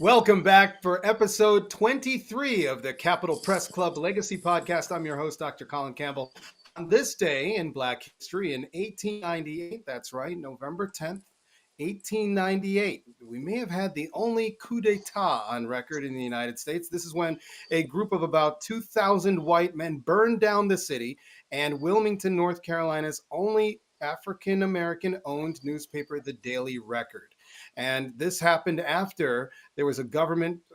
Welcome back for episode 23 of the Capitol Press Club Legacy Podcast. I'm your host, Dr. Colin Campbell. On this day in Black history in 1898, that's right, November 10th, 1898, we may have had the only coup d'etat on record in the United States. This is when a group of about 2,000 white men burned down the city and Wilmington, North Carolina's only African-American owned newspaper, the Daily Record. And this happened after there was a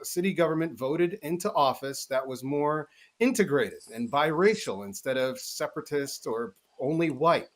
city government voted into office that was more integrated and biracial instead of separatist or only white.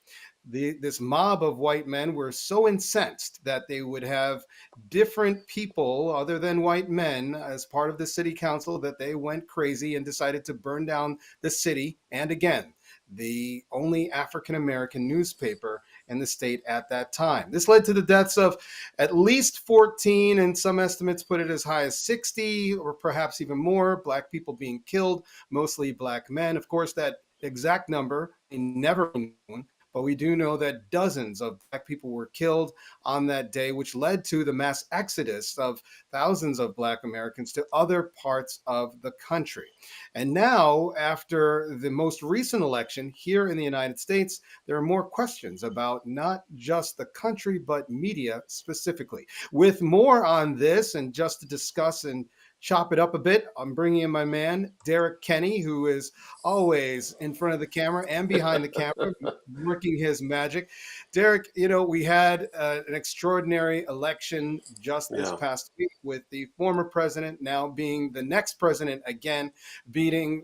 This mob of white men were so incensed that they would have different people other than white men as part of the city council that they went crazy and decided to burn down the city. And again, the only African-American newspaper in the state at that time. This led to the deaths of at least 14, and some estimates put it as high as 60 or perhaps even more, Black people being killed, mostly Black men. Of course, that exact number may never be known, but we do know that dozens of Black people were killed on that day, which led to the mass exodus of thousands of Black Americans to other parts of the country. And now, after the most recent election here in the United States, there are more questions about not just the country, but media specifically. With more on this and just to discuss and chop it up a bit, I'm bringing in my man, Derek Kenney, who is always in front of the camera and behind the camera, working his magic. Derek, we had an extraordinary election just this past week with the former president now being the next president again, beating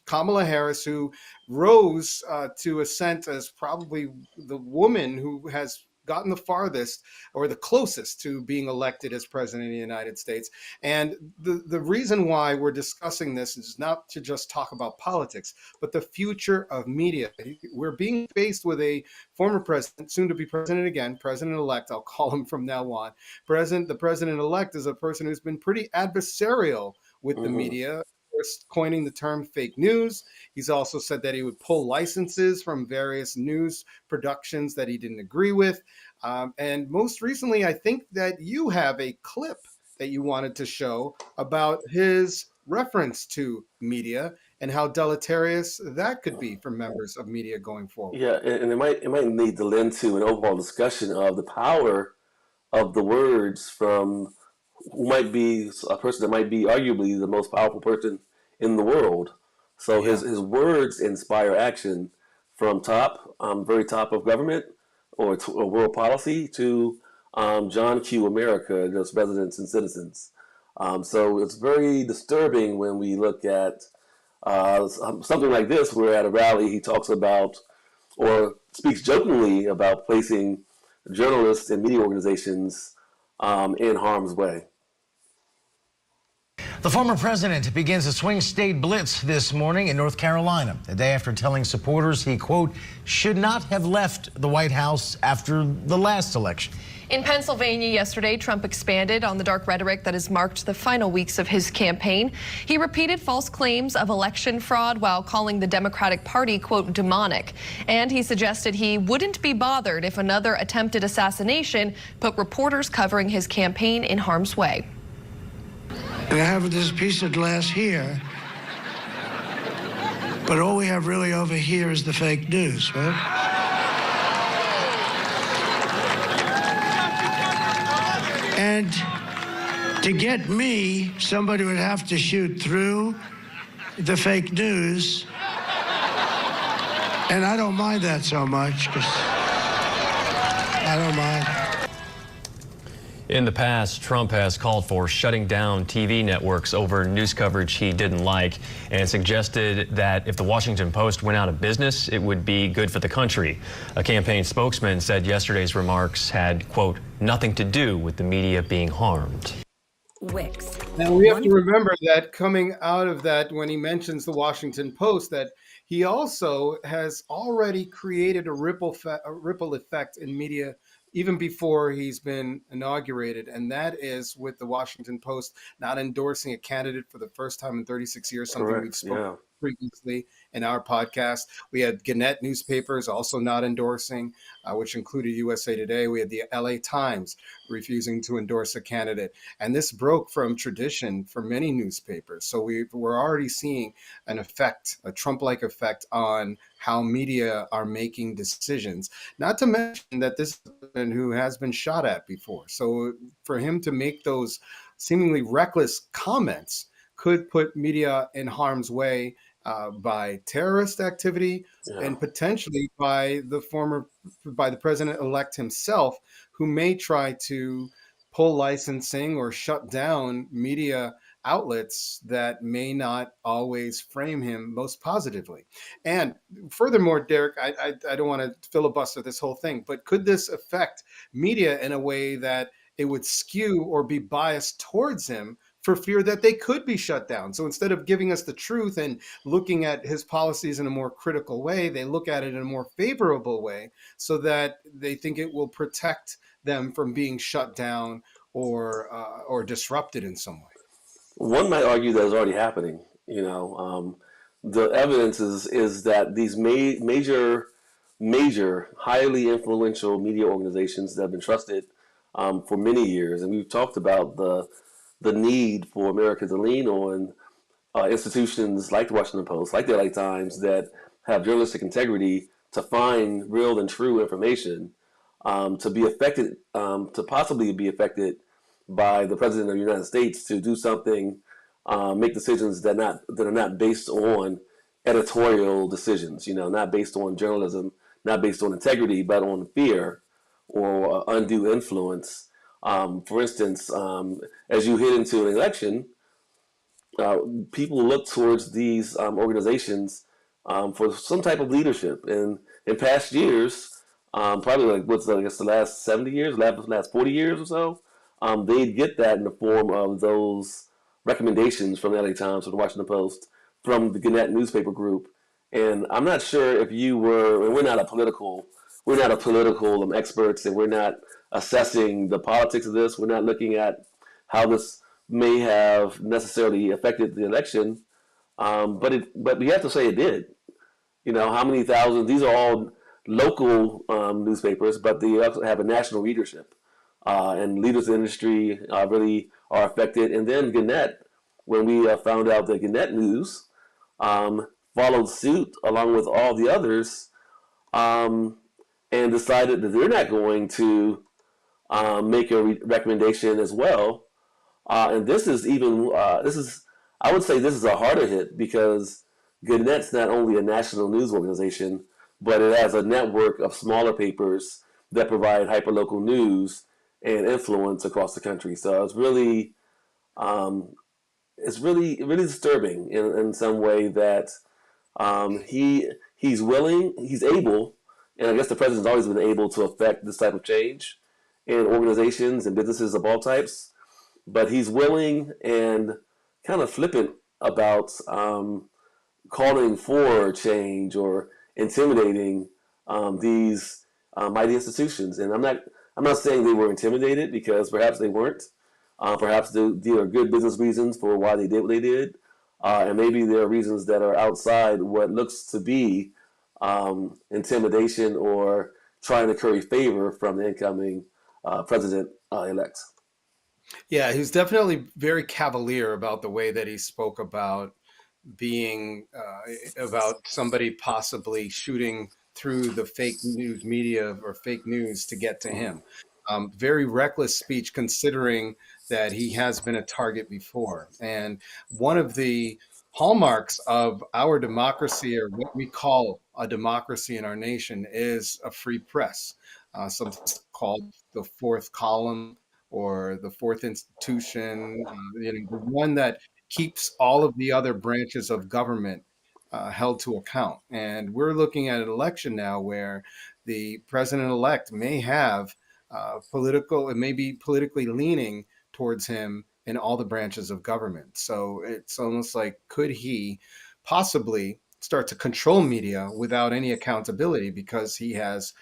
Kamala Harris, who rose to ascent as probably the woman who has gotten the farthest or the closest to being elected as president of the United States. And the reason why we're discussing this is not to just talk about politics, but the future of media. We're being faced with a former president, soon to be president again, president-elect, I'll call him from now on. The president-elect is a person who's been pretty adversarial with the media, coining the term fake news. He's also said that he would pull licenses from various news productions that he didn't agree with. And most recently, I think that you have a clip that you wanted to show about his reference to media and how deleterious that could be for members of media going forward. Yeah, and it might need to lend to an overall discussion of the power of the words from who might be a person that might be arguably the most powerful person in the world. So his words inspire action from very top of government or world policy to John Q. America, just residents and citizens. So it's very disturbing when we look at something like this, where at a rally he talks about or speaks jokingly about placing journalists and media organizations in harm's way. The former president begins a swing state blitz this morning in North Carolina, the day after telling supporters he, quote, should not have left the White House after the last election. In Pennsylvania yesterday, Trump expanded on the dark rhetoric that has marked the final weeks of his campaign. He repeated false claims of election fraud while calling the Democratic Party, quote, demonic. And he suggested he wouldn't be bothered if another attempted assassination put reporters covering his campaign in harm's way. And I have this piece of glass here, but all we have really over here is the fake news, right? And to get me, somebody would have to shoot through the fake news, and I don't mind that so much, because I don't mind. In the past, Trump has called for shutting down TV networks over news coverage he didn't like and suggested that if the Washington Post went out of business, it would be good for the country. A campaign spokesman said yesterday's remarks had, quote, nothing to do with the media being harmed. Wix. Now, we have to remember that coming out of that, when he mentions the Washington Post, that he also has already created a ripple effect in media even before he's been inaugurated, and that is with the Washington Post not endorsing a candidate for the first time in 36 years, something we've spoken previously in our podcast. We had Gannett newspapers also not endorsing, which included USA Today. We had the LA Times refusing to endorse a candidate. And this broke from tradition for many newspapers. So we're already seeing an effect, a Trump-like effect on how media are making decisions. Not to mention that this is a person who has been shot at before. So for him to make those seemingly reckless comments could put media in harm's way by terrorist activity and potentially by the president-elect himself, who may try to pull licensing or shut down media outlets that may not always frame him most positively. And furthermore, Derek, I don't want to filibuster this whole thing, but could this affect media in a way that it would skew or be biased towards him for fear that they could be shut down? So instead of giving us the truth and looking at his policies in a more critical way, they look at it in a more favorable way so that they think it will protect them from being shut down or disrupted in some way. One might argue that is already happening. The evidence is that these major, highly influential media organizations that have been trusted for many years, and we've talked about the need for America to lean on institutions like the Washington Post, like the LA Times, that have journalistic integrity to find real and true information, to be affected, to possibly be affected by the President of the United States to do something, make decisions that are not based on editorial decisions, not based on journalism, not based on integrity, but on fear or undue influence. For instance, as you head into an election, people look towards these organizations for some type of leadership. And in past years, probably I guess the last 70 years, last 40 years or so, they'd get that in the form of those recommendations from the LA Times, from the Washington Post, from the Gannett newspaper group. And I'm not sure if you were, and we're not a political experts, and we're not assessing the politics of this. We're not looking at how this may have necessarily affected the election, but we have to say it did. How many thousands? These are all local newspapers, but they also have a national readership, and leaders in the industry really are affected. And then Gannett, when we found out that Gannett News followed suit along with all the others, and decided that they're not going to make a recommendation as well. And this is I would say this is a harder hit, because Gannett's not only a national news organization, but it has a network of smaller papers that provide hyperlocal news and influence across the country. So it's really disturbing in some way that he's willing, he's able, and I guess the president's always been able to affect this type of change in organizations and businesses of all types, but he's willing and kind of flippant about calling for change or intimidating these mighty institutions. And I'm not saying they were intimidated, because perhaps they weren't. Perhaps there are good business reasons for why they did what they did, and maybe there are reasons that are outside what looks to be intimidation or trying to curry favor from the incoming president-elect. Yeah, he's definitely very cavalier about the way that he spoke about being about somebody possibly shooting through the fake news media or fake news to get to him. Very reckless speech, considering that he has been a target before. And one of the hallmarks of our democracy, or what we call a democracy in our nation, is a free press, sometimes called the fourth column or the fourth institution, the one that keeps all of the other branches of government held to account. And we're looking at an election now where the president-elect may have it may be politically leaning towards him in all the branches of government. So it's almost like, could he possibly start to control media without any accountability because he has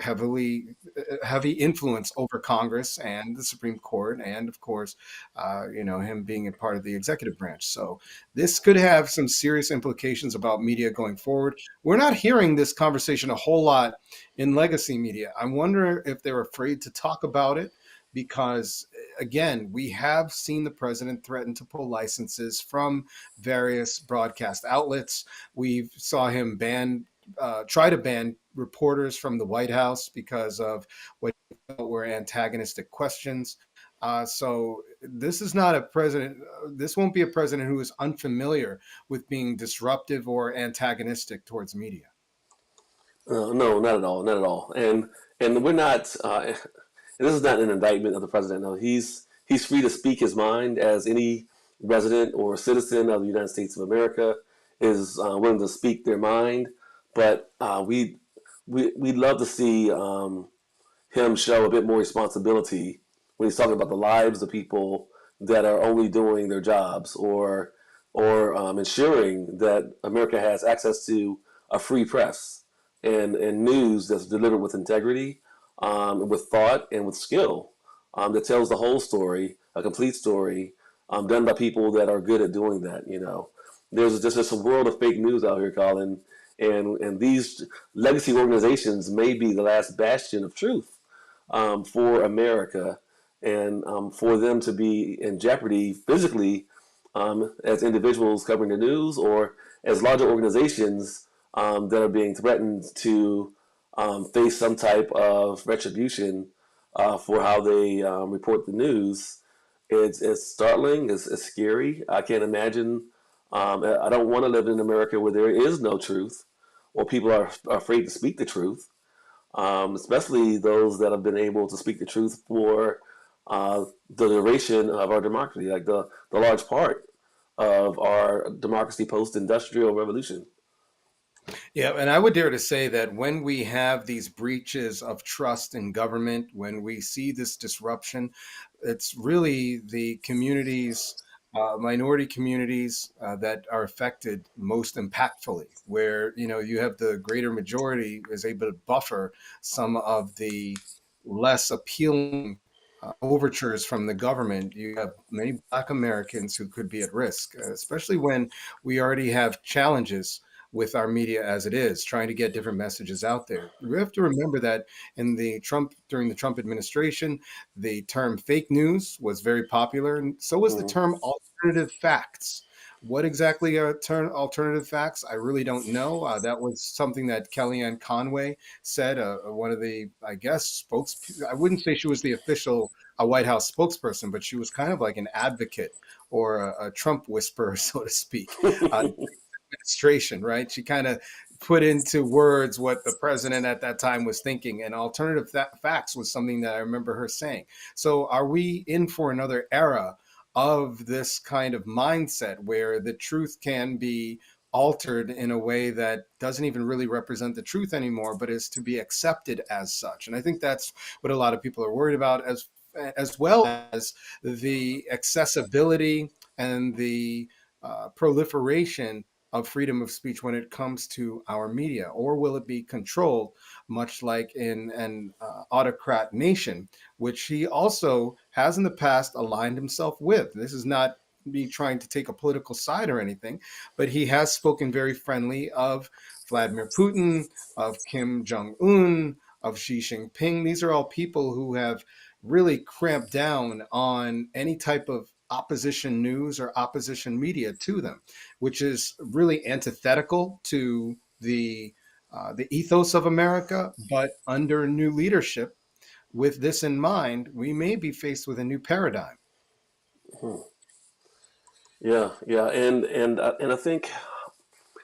heavy influence over Congress and the Supreme Court, and of course, him being a part of the executive branch. So this could have some serious implications about media going forward. We're not hearing this conversation a whole lot in legacy media. I wonder if they're afraid to talk about it because, again, we have seen the president threaten to pull licenses from various broadcast outlets. We saw him try to ban reporters from the White House because of what were antagonistic questions. So this is not a president. This won't be a president who is unfamiliar with being disruptive or antagonistic towards media. No, not at all, not at all. And we're not. This is not an indictment of the president. No, he's free to speak his mind as any resident or citizen of the United States of America is willing to speak their mind. But we'd love to see him show a bit more responsibility when he's talking about the lives of people that are only doing their jobs or ensuring that America has access to a free press and news that's delivered with integrity, with thought and with skill, that tells the whole story, a complete story, done by people that are good at doing that. There's just a world of fake news out here, Colin, and these legacy organizations may be the last bastion of truth for America, and for them to be in jeopardy physically as individuals covering the news or as larger organizations that are being threatened to face some type of retribution for how they report the news. It's startling. It's scary. I can't imagine. I don't want to live in America where there is no truth or people are afraid to speak the truth, especially those that have been able to speak the truth for the duration of our democracy, like the large part of our democracy post-industrial revolution. Yeah, and I would dare to say that when we have these breaches of trust in government, when we see this disruption, it's really the communities, minority communities that are affected most impactfully, where you have the greater majority is able to buffer some of the less appealing overtures from the government. You have many Black Americans who could be at risk, especially when we already have challenges with our media as it is, trying to get different messages out there. We have to remember that during the Trump administration, the term fake news was very popular, and so was the term alternative facts. What exactly are alternative facts? I really don't know. That was something that Kellyanne Conway said, one of the, I guess, I wouldn't say she was the official White House spokesperson, but she was kind of like an advocate or a Trump whisperer, so to speak. Administration, right? She kind of put into words what the president at that time was thinking, and alternative facts was something that I remember her saying. So are we in for another era of this kind of mindset where the truth can be altered in a way that doesn't even really represent the truth anymore, but is to be accepted as such? And I think that's what a lot of people are worried about, as well as the accessibility and the proliferation of freedom of speech when it comes to our media, or will it be controlled much like in an autocrat nation, which he also has in the past aligned himself with? This is not me trying to take a political side or anything, but he has spoken very friendly of Vladimir Putin, of Kim Jong-un, of Xi Jinping. These are all people who have really cramped down on any type of opposition news or opposition media to them, which is really antithetical to the ethos of America. But under new leadership, with this in mind, we may be faced with a new paradigm. Yeah, and I think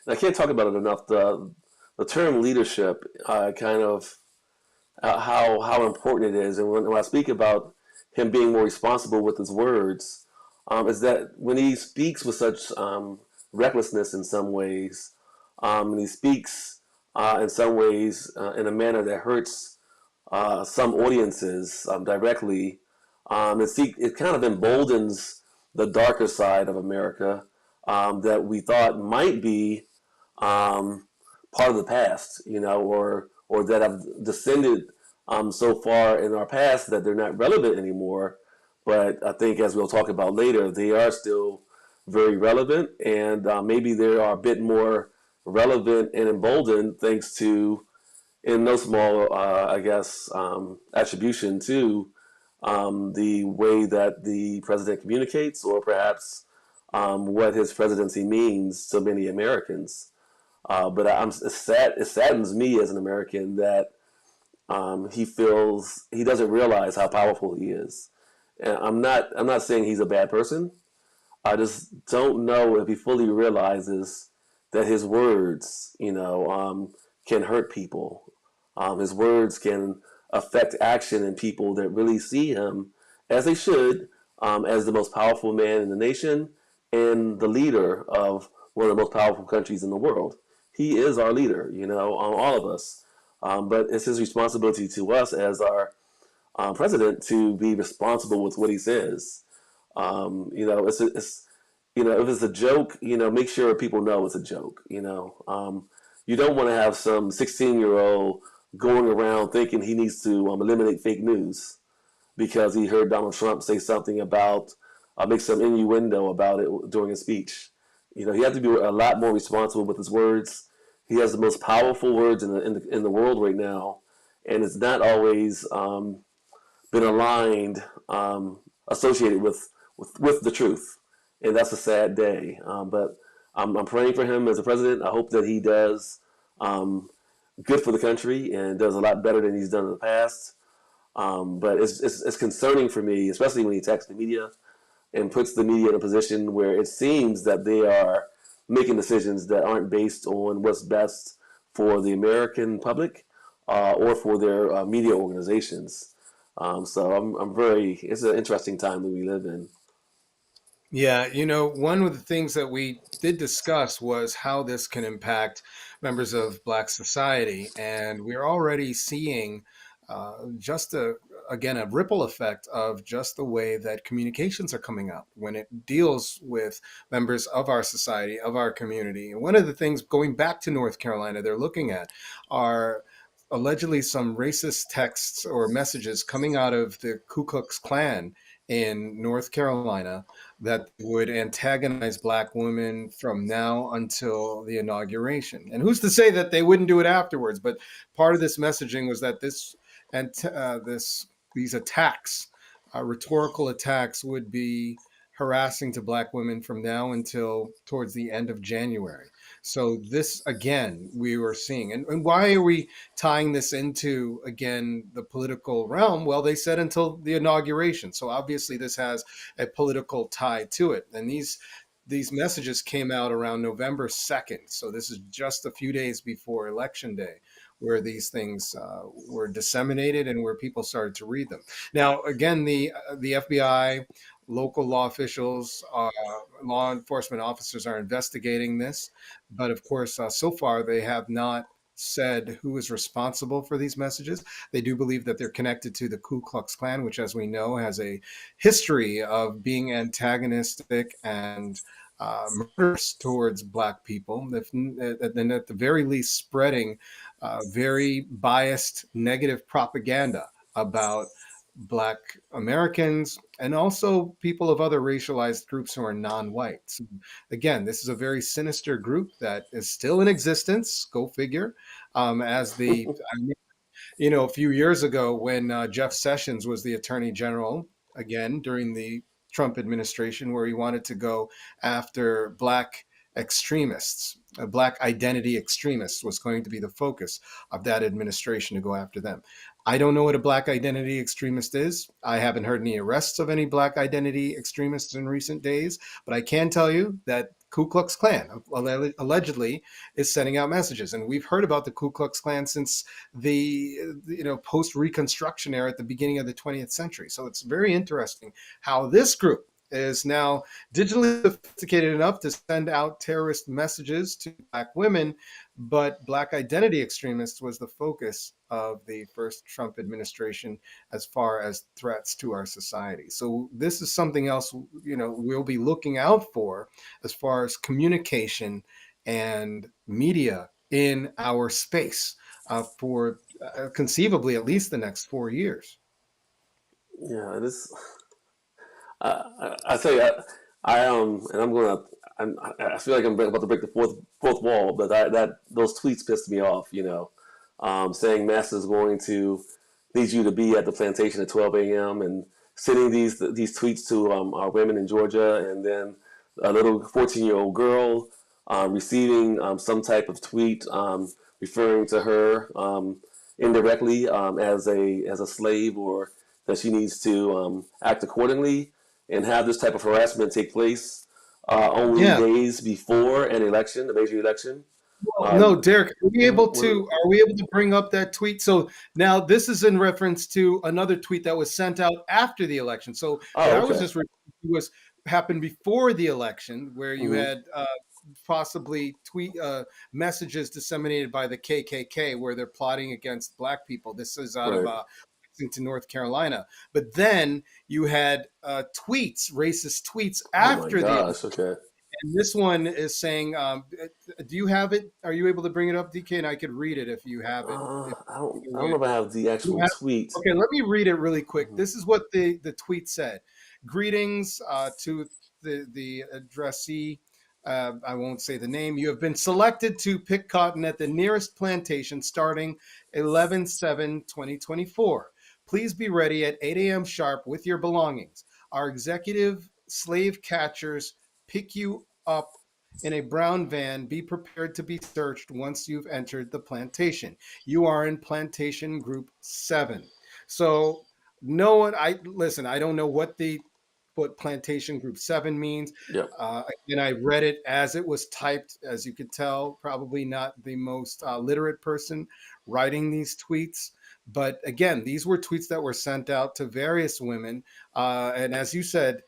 I can't talk about it enough. The term leadership, kind of how important it is, and when I speak about him being more responsible with his words, is that when he speaks with such recklessness in some ways, and he speaks in some ways in a manner that hurts some audiences directly, it kind of emboldens the darker side of America that we thought might be part of the past, or that have descended so far in our past that they're not relevant anymore. But I think, as we'll talk about later, they are still very relevant, and maybe they are a bit more relevant and emboldened thanks to, in no small, attribution to the way that the president communicates, or perhaps what his presidency means to many Americans. But it saddens me as an American that he doesn't realize how powerful he is. And I'm not saying he's a bad person. I just don't know if he fully realizes that his words, can hurt people. His words can affect action in people that really see him, as they should, as the most powerful man in the nation and the leader of one of the most powerful countries in the world. He is our leader, all of us. But it's his responsibility to us as our president to be responsible with what he says. If it's a joke, make sure people know it's a joke. You don't want to have some 16-year-old going around thinking he needs to eliminate fake news because he heard Donald Trump say something about, make some innuendo about it during a speech. He has to be a lot more responsible with his words. He has the most powerful words in the world right now, and it's not always been aligned, associated with the truth, and that's a sad day. But I'm praying for him as a president. I hope that he does good for the country and does a lot better than he's done in the past. But it's concerning for me, especially when he attacks the media and puts the media in a position where it seems that they are making decisions that aren't based on what's best for the American public or for their media organizations. It's an interesting time that we live in. Yeah, one of the things that we did discuss was how this can impact members of Black society. And we're already seeing a ripple effect of just the way that communications are coming out when it deals with members of our society, of our community. And one of the things, going back to North Carolina, they're looking at are allegedly some racist texts or messages coming out of the Ku Klux Klan in North Carolina that would antagonize Black women from now until the inauguration. And who's to say that they wouldn't do it afterwards? But part of this messaging was that these attacks, rhetorical attacks, would be harassing to Black women from now until towards the end of January. So this, again, we were seeing. And why are we tying this into, again, the political realm? Well, they said until the inauguration. So obviously this has a political tie to it. And these messages came out around November 2nd. So this is just a few days before Election Day, where these things were disseminated and where people started to read them. Now, again, the FBI, local law officials, law enforcement officers are investigating this. But of course, so far, they have not said who is responsible for these messages. They do believe that they're connected to the Ku Klux Klan, which, as we know, has a history of being antagonistic and murderous towards Black people, and at the very least spreading very biased negative propaganda about Black Americans and also people of other racialized groups who are non-white. So again, this is a very sinister group that is still in existence, go figure. A few years ago when Jeff Sessions was the Attorney General, again, during the Trump administration, where he wanted to go after Black extremists, Black identity extremists was going to be the focus of that administration, to go after them. I don't know what a Black identity extremist is. I haven't heard any arrests of any Black identity extremists in recent days, but I can tell you that Ku Klux Klan allegedly is sending out messages. And we've heard about the Ku Klux Klan since the post-Reconstruction era at the beginning of the 20th century. So it's very interesting how this group is now digitally sophisticated enough to send out terrorist messages to Black women, but Black identity extremists was the focus of the first Trump administration as far as threats to our society. So this is something else, we'll be looking out for as far as communication and media in our space for conceivably at least the next 4 years. Yeah, this. I tell you, and I'm gonna. I feel like I'm about to break the fourth wall, but those tweets pissed me off. Saying Massa is going to need you to be at the plantation at 12 a.m. and sending these tweets to our women in Georgia, and then a little 14-year-old girl receiving some type of tweet referring to her indirectly as a slave, or that she needs to act accordingly, and have this type of harassment take place only Yeah. days before an election, the major election. Well, no, Derek, what- are we able to bring up that tweet? So now this is in reference to another tweet that was sent out after the election. So what I was okay. just referring to was happened before the election, where you Mhm. had possibly tweet messages disseminated by the KKK where they're plotting against Black people. This is out of Right. Lexington, North Carolina. But then you had tweets, racist tweets Oh my after the gosh. Okay. and this one is saying, do you have it? Are you able to bring it up, DK? And I could read it if you have it. I don't know if I have the actual tweet. Okay, let me read it really quick. Mhm. This is what the tweet said. Greetings to the addressee. I won't say the name. You have been selected to pick cotton at the nearest plantation starting 11/7/2024. Please be ready at 8 a.m. sharp with your belongings. Our executive slave catchers pick you up in a brown van. Be prepared to be searched once you've entered the plantation. You are in plantation group 7. So no one, I listen, I don't know what plantation group 7 means. Yep. And I read it as it was typed, as you could tell, probably not the most literate person writing these tweets. But again, these were tweets that were sent out to various women. And as you said,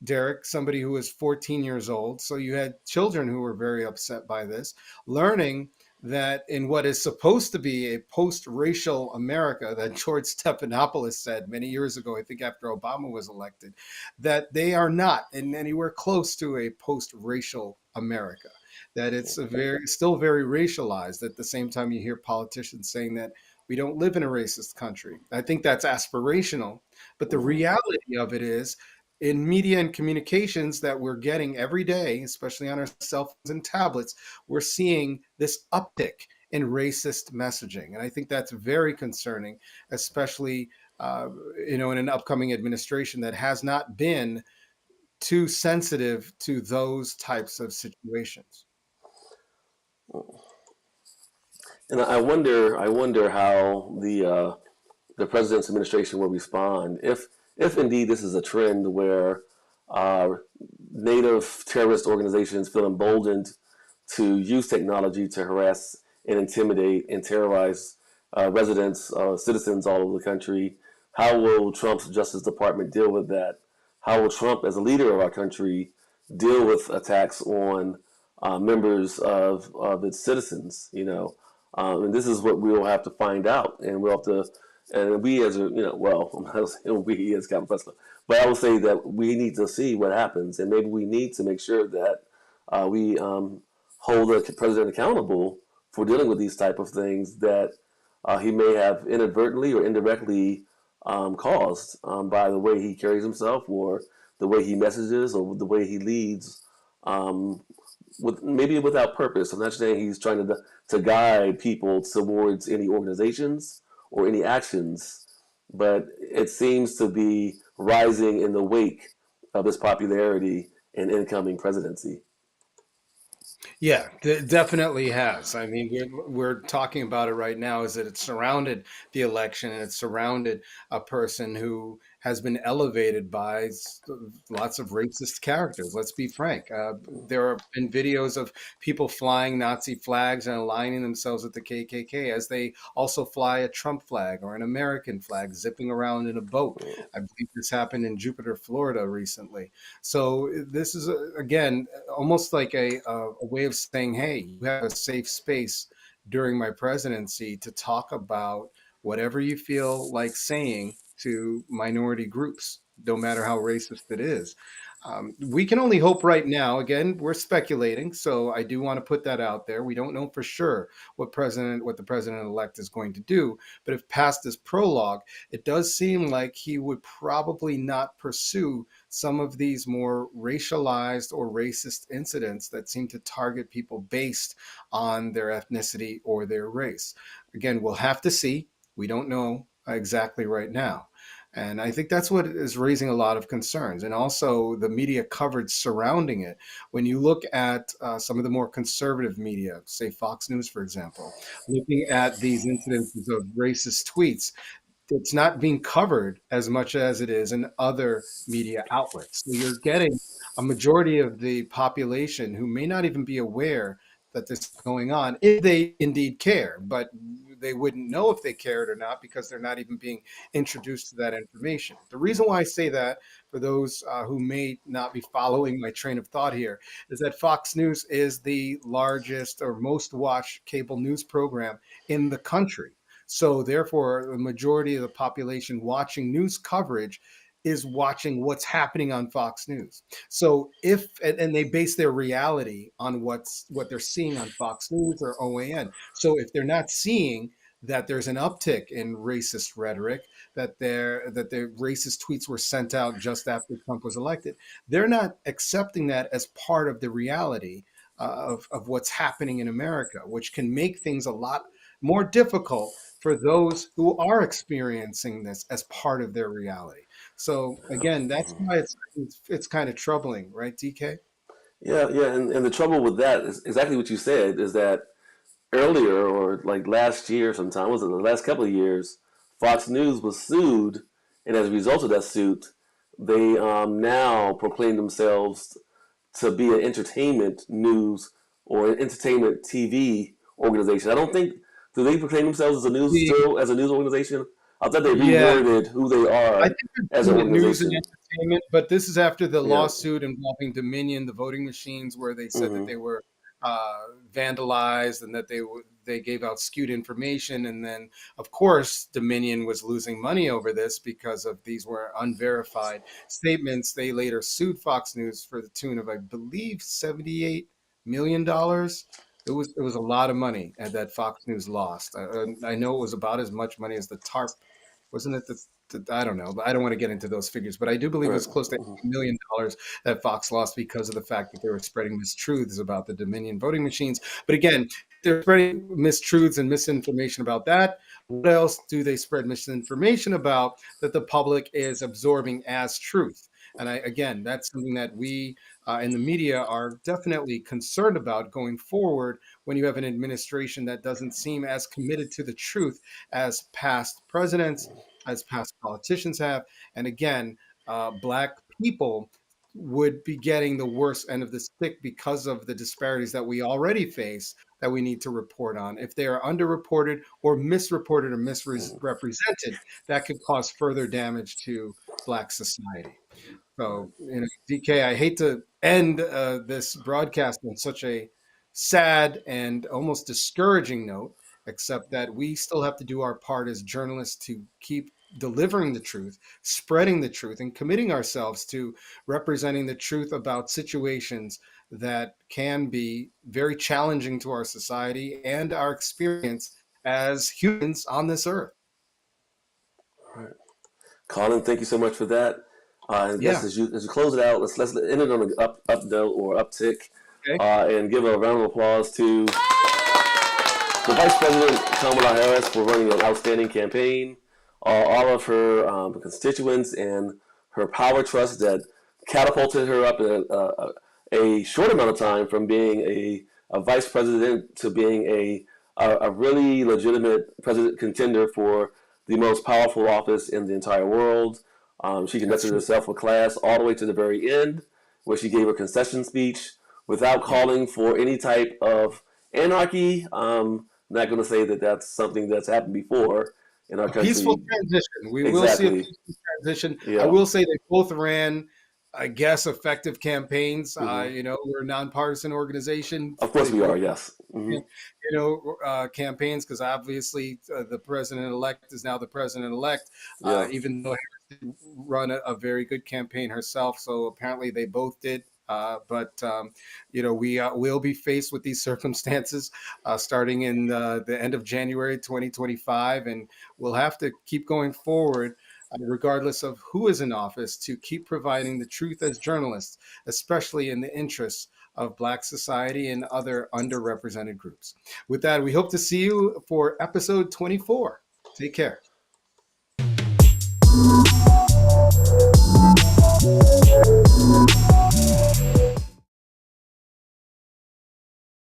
Derek, somebody who was 14 years old. So you had children who were very upset by this, learning that in what is supposed to be a post-racial America that George Stephanopoulos said many years ago, I think after Obama was elected, that they are not in anywhere close to a post-racial America, that it's still very racialized. At the same time, you hear politicians saying that we don't live in a racist country. I think that's aspirational, but the reality of it is in media and communications that we're getting every day, especially on our cell phones and tablets, we're seeing this uptick in racist messaging. And I think that's very concerning, especially in an upcoming administration that has not been too sensitive to those types of situations. And I wonder how the president's administration will respond if indeed this is a trend where native terrorist organizations feel emboldened to use technology to harass and intimidate and terrorize residents, citizens all over the country. How will Trump's Justice Department deal with that? How will Trump, as a leader of our country, deal with attacks on members of its citizens? And this is what we'll have to find out, and we'll have to. And we as I'm not saying we as Capitol Press Club, but I will say that we need to see what happens, and maybe we need to make sure that we hold the president accountable for dealing with these type of things that he may have inadvertently or indirectly caused by the way he carries himself, or the way he messages, or the way he leads, with maybe without purpose. I'm not saying he's trying to guide people towards any organizations or any actions, but it seems to be rising in the wake of his popularity and incoming presidency. Yeah, definitely has. I mean, we're talking about it right now. Is that it surrounded the election, and it surrounded a person who has been elevated by lots of racist characters. Let's be frank. There have been videos of people flying Nazi flags and aligning themselves with the KKK as they also fly a Trump flag or an American flag, zipping around in a boat. I believe this happened in Jupiter, Florida recently. So this is, again, almost like a way of saying, hey, you have a safe space during my presidency to talk about whatever you feel like saying to minority groups, no matter how racist it is. We can only hope right now. Again, we're speculating, so I do want to put that out there. We don't know for sure what the president-elect is going to do. But if past this prologue, it does seem like he would probably not pursue some of these more racialized or racist incidents that seem to target people based on their ethnicity or their race. Again, we'll have to see. We don't know exactly right now. And I think that's what is raising a lot of concerns. And also the media coverage surrounding it. When you look at some of the more conservative media, say Fox News, for example, looking at these incidences of racist tweets, it's not being covered as much as it is in other media outlets. So you're getting a majority of the population who may not even be aware that this is going on, if they indeed care, but they wouldn't know if they cared or not because they're not even being introduced to that information. The reason why I say that, for those who may not be following my train of thought here, is that Fox News is the largest or most watched cable news program in the country. So therefore, the majority of the population watching news coverage is watching what's happening on Fox News. So if and they base their reality on what they're seeing on Fox News or OAN. So if they're not seeing that there's an uptick in racist rhetoric, that the racist tweets were sent out just after Trump was elected, they're not accepting that as part of the reality of what's happening in America, which can make things a lot more difficult for those who are experiencing this as part of their reality. So again, that's why it's kind of troubling, right, DK? Yeah, yeah, and the trouble with that is exactly what you said, is that earlier, or like last year sometime, was it the last couple of years, Fox News was sued, and as a result of that suit, they now proclaim themselves to be an entertainment news or an entertainment TV organization. I don't think, do they proclaim themselves as a news still as a news organization? I thought they Yeah, reworded who they I are think as they're an doing it news and organization. entertainment, but this is after the Yeah. lawsuit involving Dominion, the voting machines, where they said that Hmm. they were vandalized and that they gave out skewed information, and then of course Dominion was losing money over this because of these were unverified statements. They later sued Fox News for the tune of, I believe, $78 million. It was a lot of money that Fox News lost. I know it was about as much money as the TARP, wasn't it? I don't know, but I don't want to get into those figures. But I do believe it Right. was close to $80 million that Fox lost because of the fact that they were spreading mistruths about the Dominion voting machines. But again, they're spreading mistruths and misinformation about that. What else do they spread misinformation about that the public is absorbing as truth? And again, that's something that we in the media are definitely concerned about going forward when you have an administration that doesn't seem as committed to the truth as past presidents, as past politicians have. And again, Black people would be getting the worst end of the stick because of the disparities that we already face that we need to report on. If they are underreported or misreported or misrepresented, that could cause further damage to Black society. So, DK, I hate to end this broadcast on such a sad and almost discouraging note, except that we still have to do our part as journalists to keep delivering the truth, spreading the truth, and committing ourselves to representing the truth about situations that can be very challenging to our society and our experience as humans on this earth. Colin, thank you so much for that. I guess Yeah. as you close it out, let's end it on an up note or uptick, Okay. and give a round of applause to the Vice President Kamala Harris for running an outstanding campaign. All of her constituents and her power trust that catapulted her up in a short amount of time from being a vice president to being a really legitimate president contender for the most powerful office in the entire world. She conducted herself with class all the way to the very end, where she gave her concession speech without calling for any type of anarchy. Not going to say that that's something that's happened before in our country. Peaceful transition. We will see a Exactly. peaceful transition. Yeah. I will say they both ran, I guess, effective campaigns. We're a nonpartisan organization. Of course we are, yes. Hmm. Campaigns, because obviously the president-elect is now the president-elect, Yeah. even though Harris run a very good campaign herself. So apparently they both did. But we will be faced with these circumstances starting in the end of January 2025, and we'll have to keep going forward, regardless of who is in office, to keep providing the truth as journalists, especially in the interests of Black society and other underrepresented groups. With that, we hope to see you for episode 24. Take care.